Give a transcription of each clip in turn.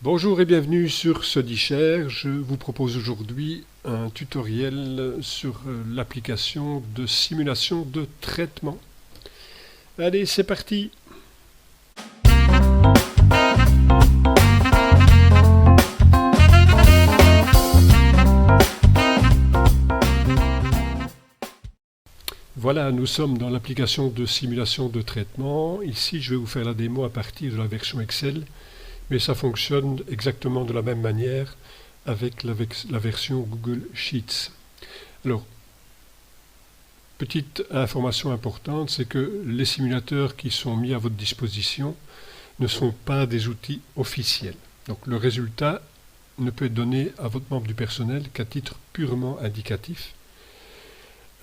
Bonjour et bienvenue sur StudyShare. Je vous propose aujourd'hui un tutoriel sur l'application de simulation de traitement. Allez, c'est parti! Voilà, nous sommes dans l'application de simulation de traitement. Ici, je vais vous faire la démo à partir de la version Excel. Mais ça fonctionne exactement de la même manière avec la version Google Sheets. Alors, petite information importante, c'est que les simulateurs qui sont mis à votre disposition ne sont pas des outils officiels. Donc le résultat ne peut être donné à votre membre du personnel qu'à titre purement indicatif.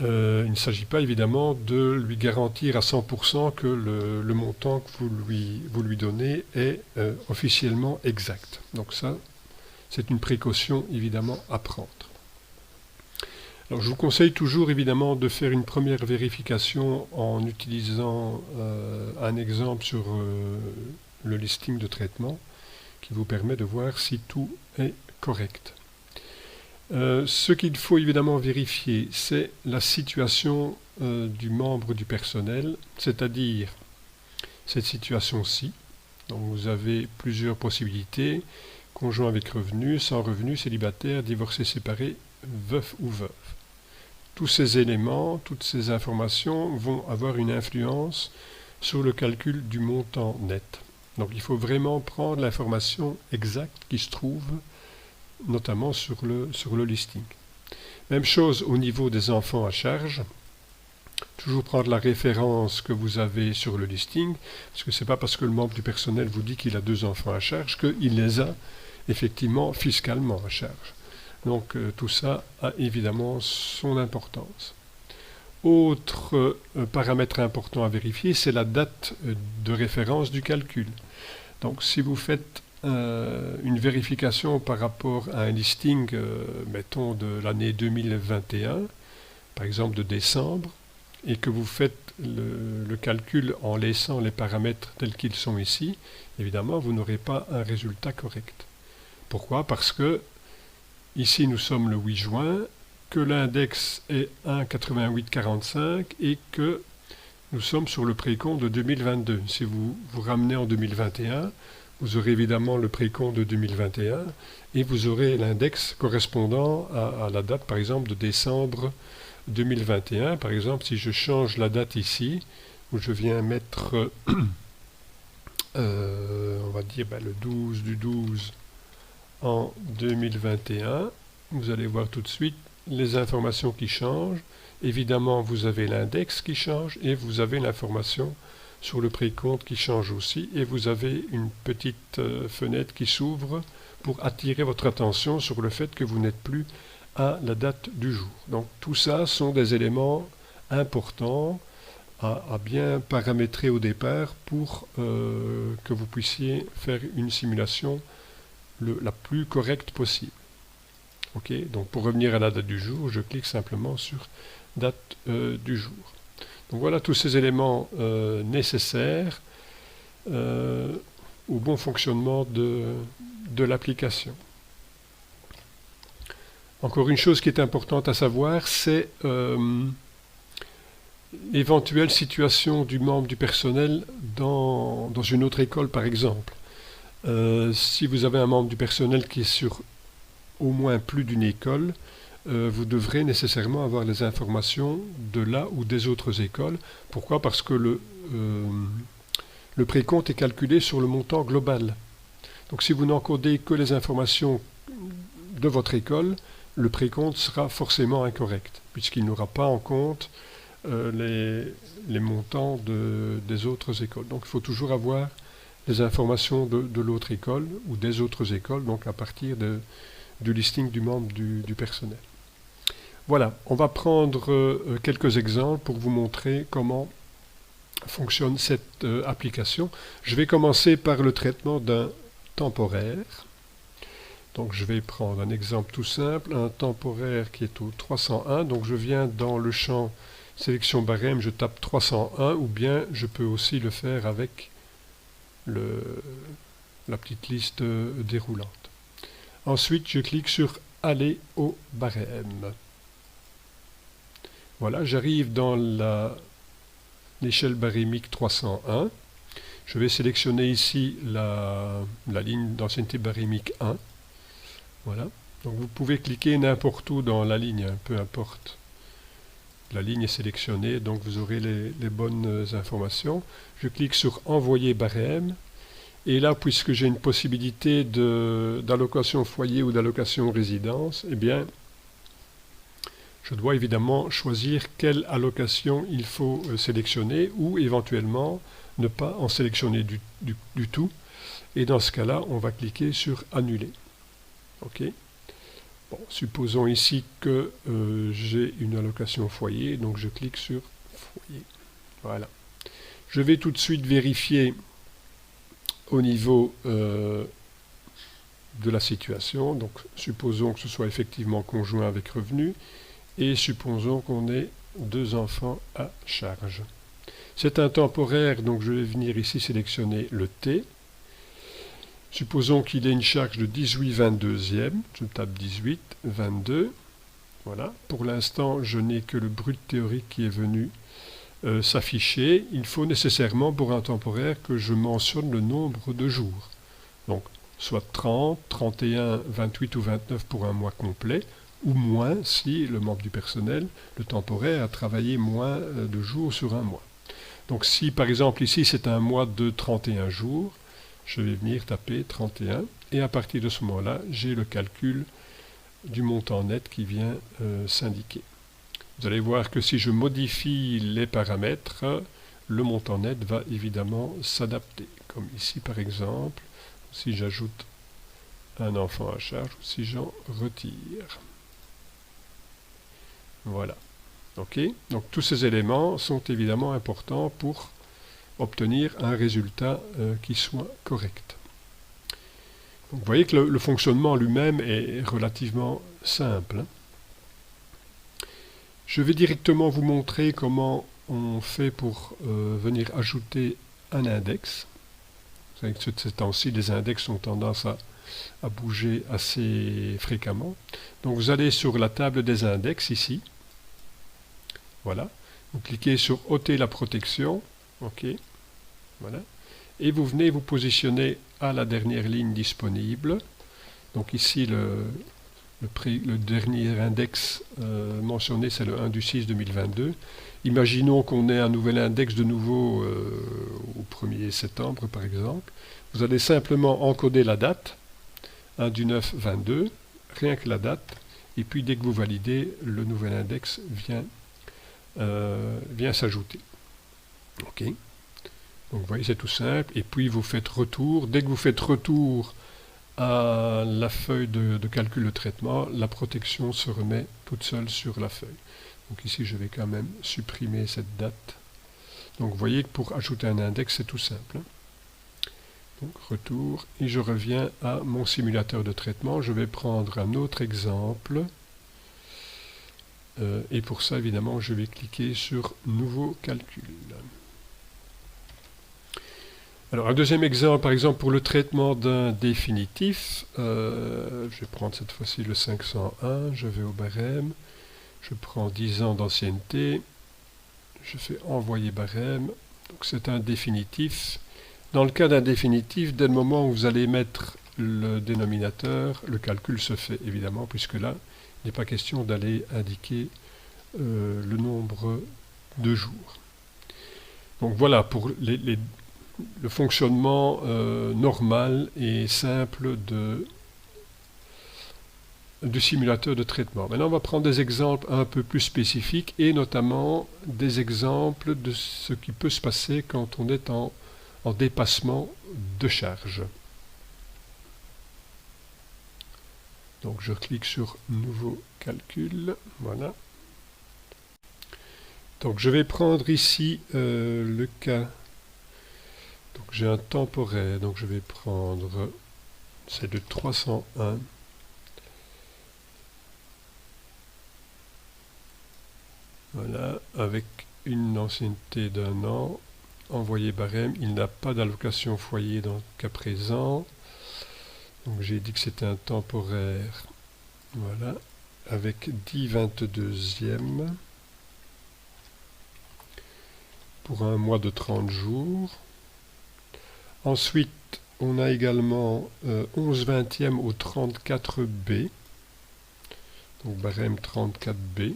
Il ne s'agit pas évidemment de lui garantir à 100% que le montant que vous lui donnez est officiellement exact. Donc ça, c'est une précaution évidemment à prendre. Alors je vous conseille toujours évidemment de faire une première vérification en utilisant un exemple sur le listing de traitement qui vous permet de voir si tout est correct. Ce qu'il faut évidemment vérifier, c'est la situation du membre du personnel, c'est-à-dire cette situation-ci. Donc vous avez plusieurs possibilités, conjoint avec revenu, sans revenu, célibataire, divorcé, séparé, veuf ou veuve. Tous ces éléments, toutes ces informations vont avoir une influence sur le calcul du montant net. Donc il faut vraiment prendre l'information exacte qui se trouve notamment sur le listing. Même chose au niveau des enfants à charge. Toujours prendre la référence que vous avez sur le listing, parce que ce n'est pas parce que le membre du personnel vous dit qu'il a 2 enfants à charge qu'il les a effectivement fiscalement à charge. Donc tout ça a évidemment son importance. Autre paramètre important à vérifier, c'est la date de référence du calcul. Donc si vous faites une vérification par rapport à un listing, mettons de l'année 2021, par exemple de décembre, et que vous faites le calcul en laissant les paramètres tels qu'ils sont ici, évidemment vous n'aurez pas un résultat correct. Pourquoi? Parce que ici nous sommes le 8 juin, que l'index est 1,8845 et que nous sommes sur le précompte de 2022. Si vous vous ramenez en 2021, vous aurez évidemment le précompte de 2021 et vous aurez l'index correspondant à la date, par exemple, de décembre 2021. Par exemple, si je change la date ici, où je viens mettre, on va dire le 12 du 12 en 2021, vous allez voir tout de suite les informations qui changent. Évidemment, vous avez l'index qui change et vous avez l'information sur le précompte qui change aussi, et vous avez une petite fenêtre qui s'ouvre pour attirer votre attention sur le fait que vous n'êtes plus à la date du jour. Donc tout ça sont des éléments importants à bien paramétrer au départ pour que vous puissiez faire une simulation la plus correcte possible. Ok, donc pour revenir à la date du jour, je clique simplement sur date du jour. Donc voilà tous ces éléments nécessaires au bon fonctionnement de l'application. Encore une chose qui est importante à savoir, c'est l'éventuelle situation du membre du personnel dans une autre école par exemple. Si vous avez un membre du personnel qui est sur au moins plus d'une école, vous devrez nécessairement avoir les informations de là ou des autres écoles. Pourquoi? Parce que le précompte est calculé sur le montant global. Donc si vous n'encodez que les informations de votre école, le précompte sera forcément incorrect, puisqu'il n'aura pas en compte les montants des autres écoles. Donc il faut toujours avoir les informations de l'autre école ou des autres écoles, donc à partir du listing du membre du personnel. Voilà, on va prendre quelques exemples pour vous montrer comment fonctionne cette application. Je vais commencer par le traitement d'un temporaire. Donc je vais prendre un exemple tout simple, un temporaire qui est au 301. Donc je viens dans le champ sélection barème, je tape 301, ou bien je peux aussi le faire avec la petite liste déroulante. Ensuite, je clique sur Aller au barème. Voilà, j'arrive dans l'échelle barémique 301. Je vais sélectionner ici la ligne d'ancienneté barémique 1. Voilà. Donc vous pouvez cliquer n'importe où dans la ligne, hein, peu importe. La ligne est sélectionnée, donc vous aurez les bonnes informations. Je clique sur Envoyer barème. Et là, puisque j'ai une possibilité d'allocation foyer ou d'allocation résidence, eh bien, je dois évidemment choisir quelle allocation il faut sélectionner ou éventuellement ne pas en sélectionner du tout. Et dans ce cas-là, on va cliquer sur Annuler. OK. Bon, supposons ici que j'ai une allocation foyer, donc je clique sur Foyer. Voilà. Je vais tout de suite vérifier au niveau de la situation. Donc, supposons que ce soit effectivement conjoint avec revenu et supposons qu'on ait 2 enfants à charge. C'est un temporaire, donc je vais venir ici sélectionner le T. Supposons qu'il ait une charge de 18/22e. Je tape 18, 22. Voilà. Pour l'instant, je n'ai que le brut théorique qui est venu s'afficher. Il faut nécessairement, pour un temporaire, que je mentionne le nombre de jours. Donc, soit 30, 31, 28 ou 29 pour un mois complet, ou moins si le membre du personnel, le temporaire, a travaillé moins de jours sur un mois. Donc, si par exemple ici c'est un mois de 31 jours, je vais venir taper 31, et à partir de ce moment-là, j'ai le calcul du montant net qui vient s'indiquer. Vous allez voir que si je modifie les paramètres, le montant net va évidemment s'adapter. Comme ici par exemple, si j'ajoute un enfant à charge ou si j'en retire. Voilà. OK. Donc tous ces éléments sont évidemment importants pour obtenir un résultat qui soit correct. Donc, vous voyez que le fonctionnement lui-même est relativement simple. Je vais directement vous montrer comment on fait pour venir ajouter un index. Vous savez que ces temps-ci, les index ont tendance à bouger assez fréquemment. Donc vous allez sur la table des index ici. Voilà. Vous cliquez sur ôter la protection. OK. Voilà. Et vous venez vous positionner à la dernière ligne disponible. Donc ici, le dernier index mentionné, c'est le 1 du 6 2022. Imaginons qu'on ait un nouvel index de nouveau au 1er septembre, par exemple. Vous allez simplement encoder la date, 1 du 9 22, rien que la date, et puis dès que vous validez, le nouvel index vient s'ajouter. OK. Donc vous voyez, c'est tout simple. Et puis vous faites retour. Dès que vous faites retour à la feuille de calcul de traitement, la protection se remet toute seule sur la feuille. Donc ici, je vais quand même supprimer cette date. Donc vous voyez que pour ajouter un index, c'est tout simple. Donc retour, et je reviens à mon simulateur de traitement. Je vais prendre un autre exemple. Et pour ça, évidemment, je vais cliquer sur Nouveau calcul. Alors, un deuxième exemple, par exemple, pour le traitement d'un définitif, je vais prendre cette fois-ci le 501, je vais au barème, je prends 10 ans d'ancienneté, je fais envoyer barème, donc c'est un définitif. Dans le cas d'un définitif, dès le moment où vous allez mettre le dénominateur, le calcul se fait, évidemment, puisque là, il n'est pas question d'aller indiquer le nombre de jours. Donc voilà, pour le fonctionnement normal et simple du simulateur de traitement. Maintenant, on va prendre des exemples un peu plus spécifiques et notamment des exemples de ce qui peut se passer quand on est en dépassement de charge. Donc, je clique sur Nouveau calcul. Voilà. Donc, je vais prendre ici le cas. Donc j'ai un temporaire, donc je vais prendre, c'est de 301. Voilà, avec une ancienneté d'1 an, envoyé barème, il n'a pas d'allocation foyer dans le cas présent. Donc j'ai dit que c'était un temporaire, voilà, avec 10/22e pour un mois de 30 jours. Ensuite, on a également 11/20e au 34B, donc barème 34B.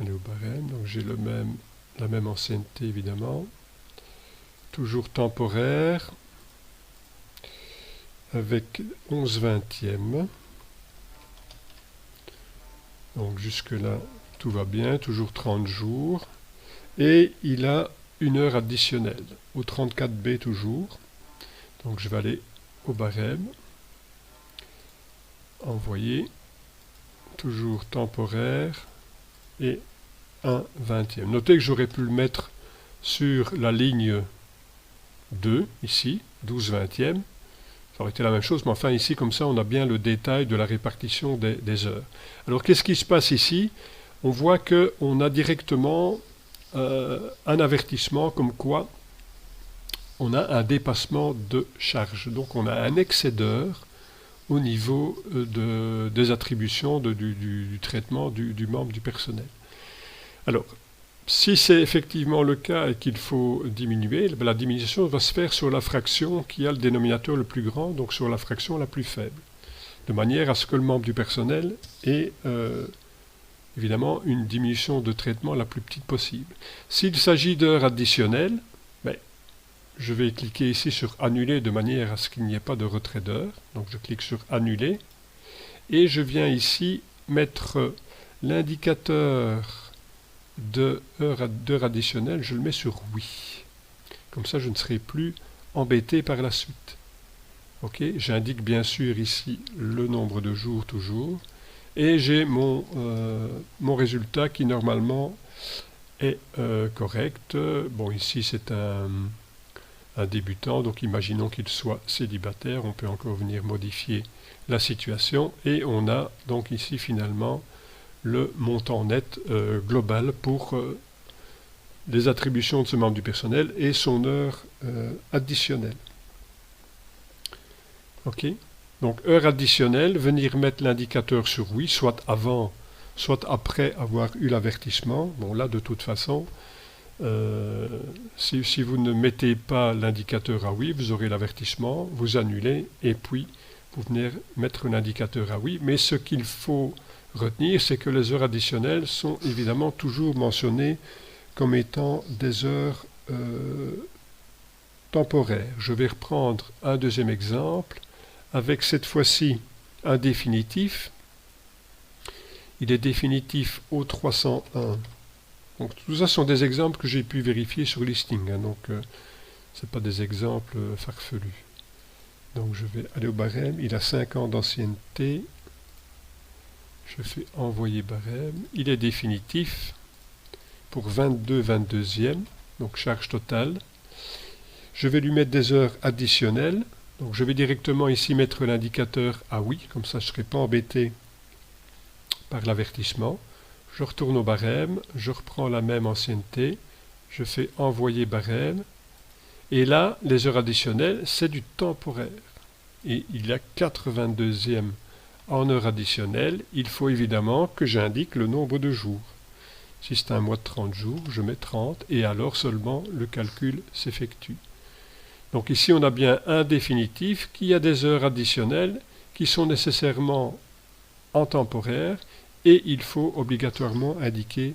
Allez au barème, donc j'ai la même ancienneté évidemment. Toujours temporaire, avec 11/20e. Donc jusque là, tout va bien, toujours 30 jours. Et il a une heure additionnelle, au 34B toujours. Donc je vais aller au barème, envoyer, toujours temporaire, et 1/20e. Notez que j'aurais pu le mettre sur la ligne 2, ici, 12/20e. Ça aurait été la même chose, mais enfin ici, comme ça, on a bien le détail de la répartition des heures. Alors qu'est-ce qui se passe ici? On voit qu'on a directement un avertissement comme quoi on a un dépassement de charge. Donc on a un excès d'heures au niveau des attributions du traitement du membre du personnel. Alors, si c'est effectivement le cas et qu'il faut diminuer, la diminution va se faire sur la fraction qui a le dénominateur le plus grand, donc sur la fraction la plus faible, de manière à ce que le membre du personnel ait évidemment une diminution de traitement la plus petite possible. S'il s'agit d'heures additionnelles, je vais cliquer ici sur annuler de manière à ce qu'il n'y ait pas de retrait d'heures. Donc je clique sur annuler et je viens ici mettre l'indicateur d'heures additionnelles, je le mets sur oui. Comme ça je ne serai plus embêté par la suite. Ok, j'indique bien sûr ici le nombre de jours toujours et j'ai mon résultat qui normalement est correct. Bon, ici c'est un débutant, donc imaginons qu'il soit célibataire, on peut encore venir modifier la situation et on a donc ici finalement le montant net global pour les attributions de ce membre du personnel et son heure additionnelle. Ok, donc heure additionnelle, venir mettre l'indicateur sur oui, soit avant, soit après avoir eu l'avertissement. Bon là de toute façon, si vous ne mettez pas l'indicateur à oui, vous aurez l'avertissement, vous annulez et puis vous venez mettre l'indicateur à oui. Mais ce qu'il faut retenir, c'est que les heures additionnelles sont évidemment toujours mentionnées comme étant des heures temporaires. Je vais reprendre un deuxième exemple avec cette fois-ci un définitif. Il est définitif au 301. Donc tout ça sont des exemples que j'ai pu vérifier sur listing, donc ce pas des exemples farfelus. Donc je vais aller au barème, il a 5 ans d'ancienneté, je fais envoyer barème, il est définitif pour 22/22e, donc charge totale. Je vais lui mettre des heures additionnelles, donc je vais directement ici mettre l'indicateur à oui, comme ça je ne serai pas embêté par l'avertissement. Je retourne au barème, je reprends la même ancienneté, je fais envoyer barème, et là, les heures additionnelles, c'est du temporaire. Et il y a 82e en heures additionnelles, il faut évidemment que j'indique le nombre de jours. Si c'est un mois de 30 jours, je mets 30, et alors seulement le calcul s'effectue. Donc ici, on a bien un définitif qui a des heures additionnelles qui sont nécessairement en temporaire, et il faut obligatoirement indiquer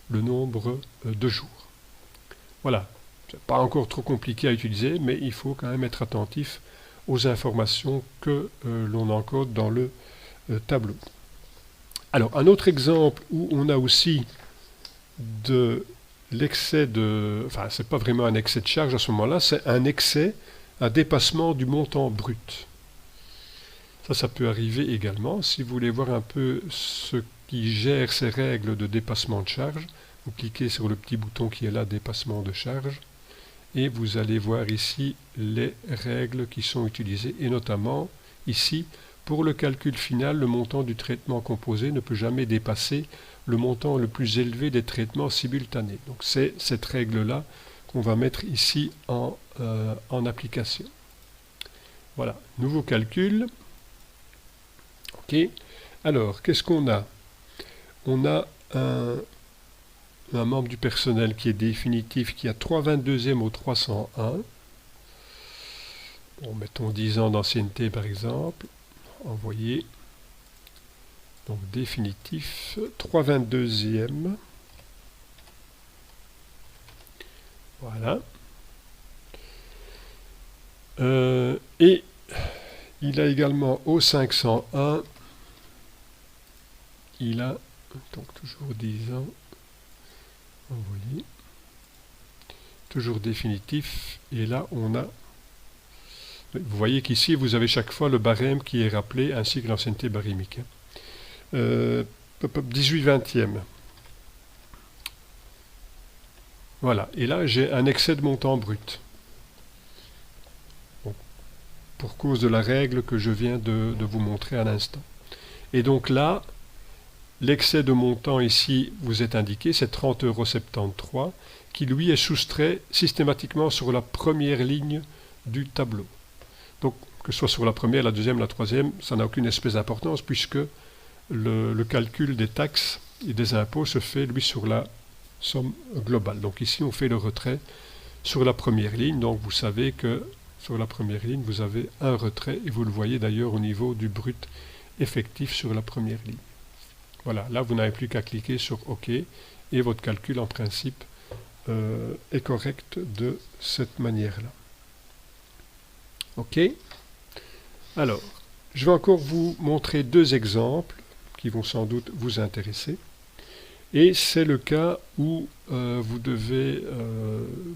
le nombre de jours. Voilà, c'est pas encore trop compliqué à utiliser, mais il faut quand même être attentif aux informations que l'on encode dans le tableau. Alors, un autre exemple où on a aussi de l'excès de... Enfin, c'est pas vraiment un excès de charge à ce moment-là, c'est un excès, un dépassement du montant brut. Ça peut arriver également. Si vous voulez voir un peu ce qui gère ces règles de dépassement de charge, vous cliquez sur le petit bouton qui est là, dépassement de charge, et vous allez voir ici les règles qui sont utilisées, et notamment ici, pour le calcul final, le montant du traitement composé ne peut jamais dépasser le montant le plus élevé des traitements simultanés. Donc c'est cette règle-là qu'on va mettre ici en application. Voilà, nouveau calcul. OK. Alors, qu'est-ce qu'on a? On a un membre du personnel qui est définitif, qui a 3/22e au 301. Bon, mettons 10 ans d'ancienneté par exemple. Envoyer. Donc définitif, 3/22e. Voilà. Et il a également au 501, il a donc toujours 10 ans, envoyé, toujours définitif, et là on a, vous voyez qu'ici vous avez chaque fois le barème qui est rappelé ainsi que l'ancienneté barémique. 18/20e. Voilà, et là j'ai un excès de montant brut. Bon, pour cause de la règle que je viens de vous montrer à l'instant. Et donc là, l'excès de montant ici vous est indiqué, c'est 30,73 €, qui lui est soustrait systématiquement sur la première ligne du tableau. Donc que ce soit sur la première, la deuxième, la troisième, ça n'a aucune espèce d'importance puisque le calcul des taxes et des impôts se fait lui sur la somme globale. Donc ici on fait le retrait sur la première ligne, donc vous savez que sur la première ligne vous avez un retrait et vous le voyez d'ailleurs au niveau du brut effectif sur la première ligne. Voilà, là vous n'avez plus qu'à cliquer sur OK et votre calcul en principe est correct de cette manière-là. OK. Alors, je vais encore vous montrer deux exemples qui vont sans doute vous intéresser. Et c'est le cas où vous devez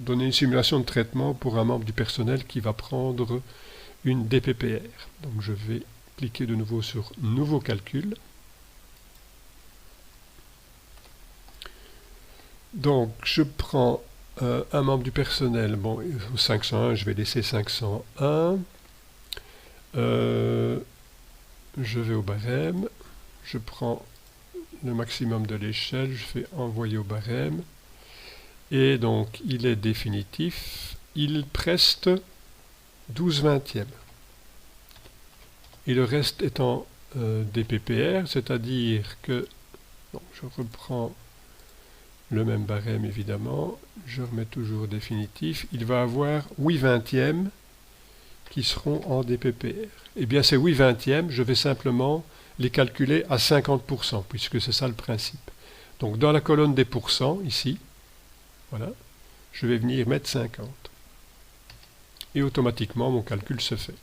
donner une simulation de traitement pour un membre du personnel qui va prendre une DPPR. Donc je vais cliquer de nouveau sur Nouveau calcul. Donc je prends un membre du personnel, bon, 501, je vais laisser 501. Je vais au barème, je prends le maximum de l'échelle, je fais envoyer au barème, et donc il est définitif, il preste 12/20e. Et le reste étant des PPR, c'est-à-dire que, bon, je reprends le même barème évidemment, je remets toujours définitif, il va avoir 8/20e qui seront en DPPR. Eh bien ces 8/20e, je vais simplement les calculer à 50%, puisque c'est ça le principe. Donc dans la colonne des pourcents, ici, voilà, je vais venir mettre 50. Et automatiquement, mon calcul se fait.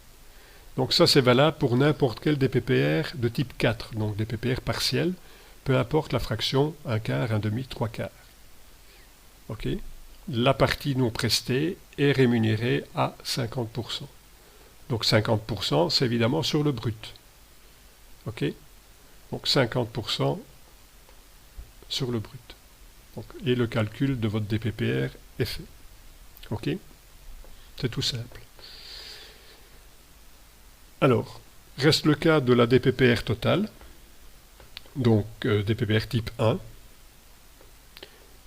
Donc ça, c'est valable pour n'importe quel DPPR de type 4, donc DPPR partiel, peu importe la fraction 1/4, 1/2, 3/4. OK. La partie non prestée est rémunérée à 50%. Donc 50%, c'est évidemment sur le brut. OK. Donc 50% sur le brut. Donc, et le calcul de votre DPPR est fait. OK. C'est tout simple. Alors, reste le cas de la DPPR totale. Donc DPPR type 1.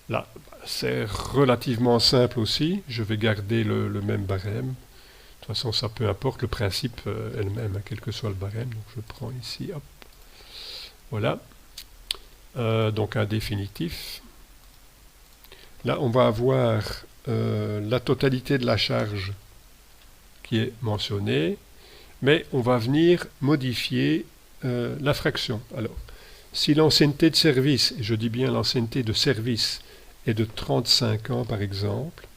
Là, c'est relativement simple aussi. Je vais garder le même barème. De toute façon, ça peu importe. Le principe est le même, quel que soit le barème. Donc je prends ici, hop. Voilà. Donc un définitif. Là, on va avoir la totalité de la charge qui est mentionnée, mais on va venir modifier la fraction. Alors, si l'ancienneté de service, et je dis bien l'ancienneté de service, est de 35 ans par exemple,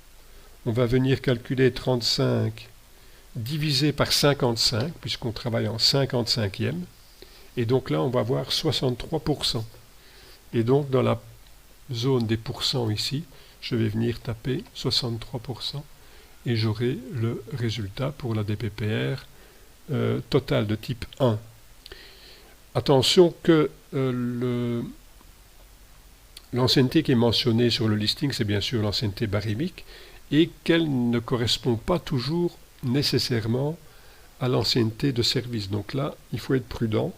on va venir calculer 35 divisé par 55, puisqu'on travaille en 55e, et donc là on va avoir 63%. Et donc dans la zone des pourcents ici, je vais venir taper 63%, et j'aurai le résultat pour la DPPR totale de type 1. Attention que l'ancienneté qui est mentionnée sur le listing, c'est bien sûr l'ancienneté barémique, et qu'elle ne correspond pas toujours nécessairement à l'ancienneté de service. Donc là, il faut être prudent.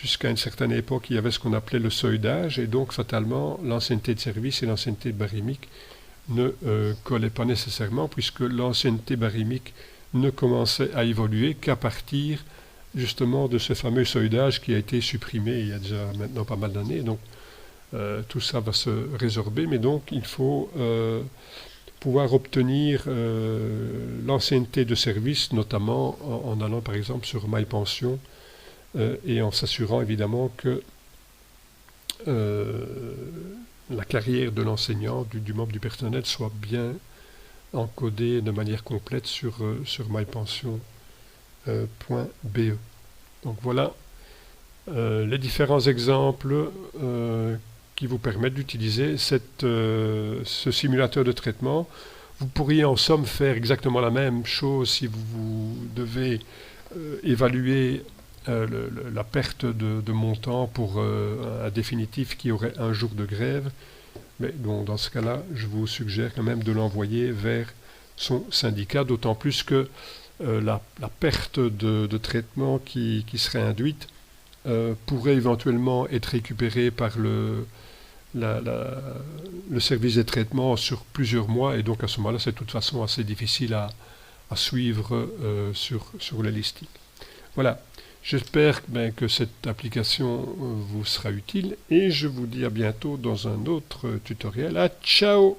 Jusqu'à une certaine époque, il y avait ce qu'on appelait le seuil d'âge, et donc fatalement, l'ancienneté de service et l'ancienneté barémique ne collaient pas nécessairement, puisque l'ancienneté barémique ne commençait à évoluer qu'à partir justement de ce fameux seuil d'âge qui a été supprimé il y a déjà maintenant pas mal d'années. Donc tout ça va se résorber, mais donc il faut pouvoir obtenir l'ancienneté de service, notamment en allant par exemple sur MyPension et en s'assurant évidemment que la carrière de l'enseignant, du membre du personnel soit bien encodée de manière complète sur mypension.be. Donc voilà les différents exemples qui vous permettent d'utiliser ce simulateur de traitement. Vous pourriez en somme faire exactement la même chose si vous devez évaluer la perte de montant pour un définitif qui aurait un jour de grève. Mais donc, dans ce cas-là, je vous suggère quand même de l'envoyer vers son syndicat, d'autant plus que la perte de traitement qui serait induite pourrait éventuellement être récupérée par le service des traitements sur plusieurs mois, et donc à ce moment-là, c'est de toute façon assez difficile à suivre sur les listings. Voilà, j'espère que cette application vous sera utile, et je vous dis à bientôt dans un autre tutoriel. Ciao!